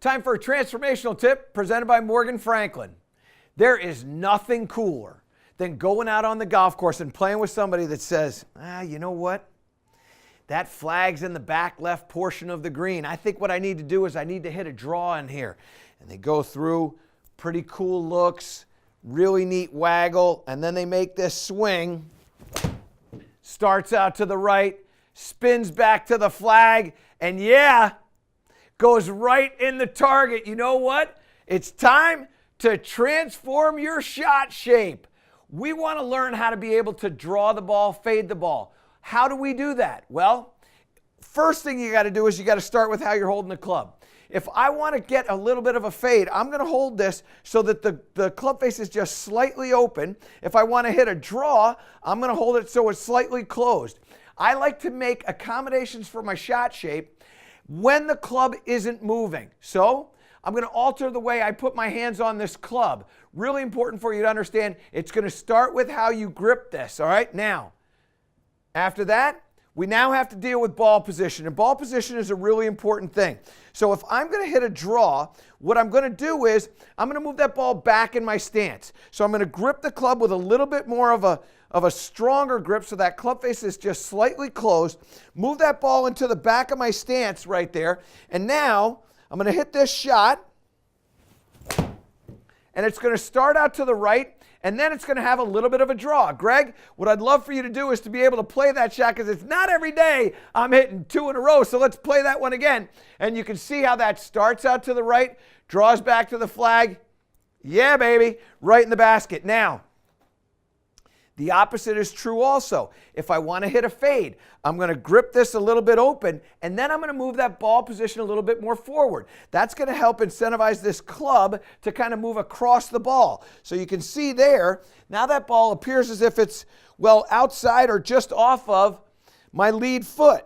Time for a transformational tip presented by MorganFranklin. There is nothing cooler than going out on the golf course and playing with somebody that says, you know what? That flag's in the back left portion of the green. I think what I need to do is I need to hit a draw in here. And they go through, pretty cool looks, really neat waggle, and then they make this swing. Starts out to the right, spins back to the flag, and goes right in the target. You know what? It's time to transform your shot shape. We want to learn how to be able to draw the ball, fade the ball. How do we do that? Well, first thing you got to do is you got to start with how you're holding the club. If I want to get a little bit of a fade, I'm going to hold this so that the club face is just slightly open. If I want to hit a draw, I'm going to hold it so it's slightly closed. I like to make accommodations for my shot shape when the club isn't moving. So I'm going to alter the way I put my hands on this club. Really important for you to understand, it's going to start with how you grip this, all right? Now, after that, we now have to deal with ball position, and ball position is a really important thing. So if I'm going to hit a draw, what I'm going to do is I'm going to move that ball back in my stance. So I'm going to grip the club with a little bit more of a stronger grip so that club face is just slightly closed. Move that ball into the back of my stance right there, and now I'm going to hit this shot, and it's going to start out to the right, and then it's going to have a little bit of a draw. Greg, what I'd love for you to do is to be able to play that shot, because it's not every day I'm hitting two in a row, so let's play that one again. And you can see how that starts out to the right, draws back to the flag. Yeah, baby, right in the basket. Now, the opposite is true also. If I want to hit a fade, I'm going to grip this a little bit open, and then I'm going to move that ball position a little bit more forward. That's going to help incentivize this club to kind of move across the ball. So you can see there, now that ball appears as if it's, well, outside or just off of my lead foot.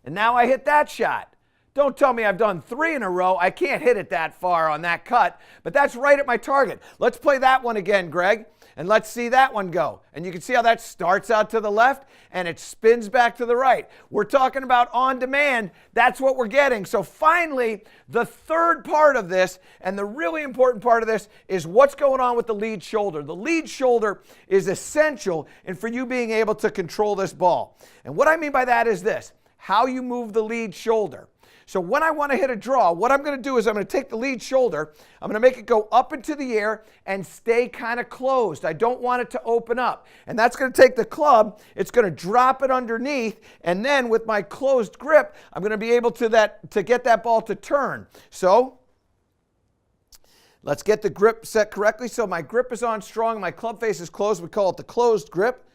And now I hit that shot. Don't tell me I've done three in a row. I can't hit it that far on that cut, but that's right at my target. Let's play that one again, Greg, and let's see that one go. And you can see how that starts out to the left and it spins back to the right. We're talking about on demand. That's what we're getting. So finally, the third part of this, and the really important part of this, is what's going on with the lead shoulder. The lead shoulder is essential in for you being able to control this ball. And what I mean by that is this: how you move the lead shoulder. So when I want to hit a draw, what I'm going to do is I'm going to take the lead shoulder, I'm going to make it go up into the air and stay kind of closed. I don't want it to open up. And that's going to take the club, it's going to drop it underneath, and then with my closed grip, I'm going to be able to get that ball to turn. So let's get the grip set correctly. So my grip is on strong, my club face is closed. We call it the closed grip.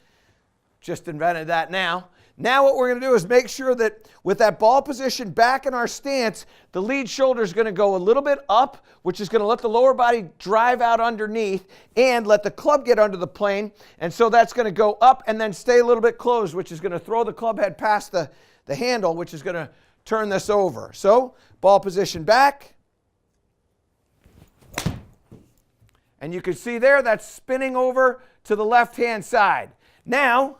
Just invented that now. Now what we're going to do is make sure that with that ball position back in our stance, the lead shoulder is going to go a little bit up, which is going to let the lower body drive out underneath and let the club get under the plane. And so that's going to go up and then stay a little bit closed, which is going to throw the club head past the handle, which is going to turn this over. So ball position back. And you can see there that's spinning over to the left-hand side. Now,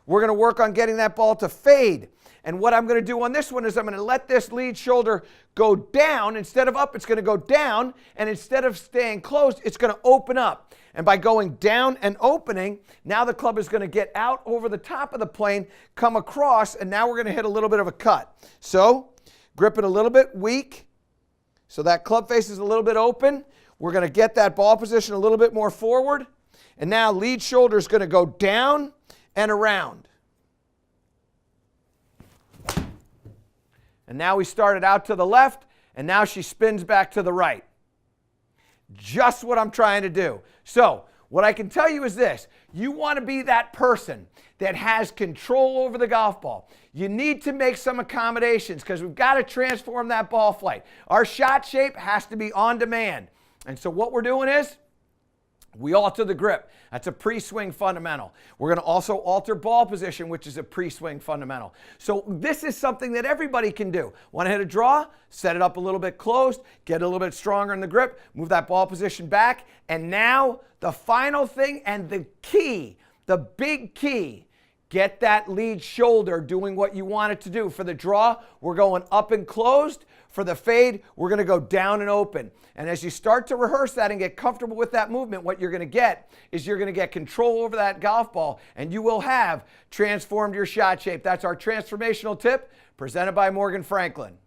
we're going to work on getting that ball to fade. And what I'm going to do on this one is I'm going to let this lead shoulder go down. Instead of up, it's going to go down. And instead of staying closed, it's going to open up. And by going down and opening, now the club is going to get out over the top of the plane, come across, and now we're going to hit a little bit of a cut. So grip it a little bit weak so that club face is a little bit open. We're going to get that ball position a little bit more forward. And now lead shoulder is going to go down and around. And now we started out to the left, and now she spins back to the right. Just what I'm trying to do. So what I can tell you is this: you want to be that person that has control over the golf ball. You need to make some accommodations because we've got to transform that ball flight. Our shot shape has to be on demand. And so what we're doing is we alter the grip. That's a pre-swing fundamental. We're going to also alter ball position, which is a pre-swing fundamental. So this is something that everybody can do. Want to hit a draw? Set it up a little bit closed, get a little bit stronger in the grip, move that ball position back, and now the final thing and the key, the big key, Get that lead shoulder doing what you want it to do. For the draw, we're going up and closed. For the fade, we're going to go down and open. And as you start to rehearse that and get comfortable with that movement, what you're going to get is you're going to get control over that golf ball, and you will have transformed your shot shape. That's our transformational tip presented by Morgan Franklin.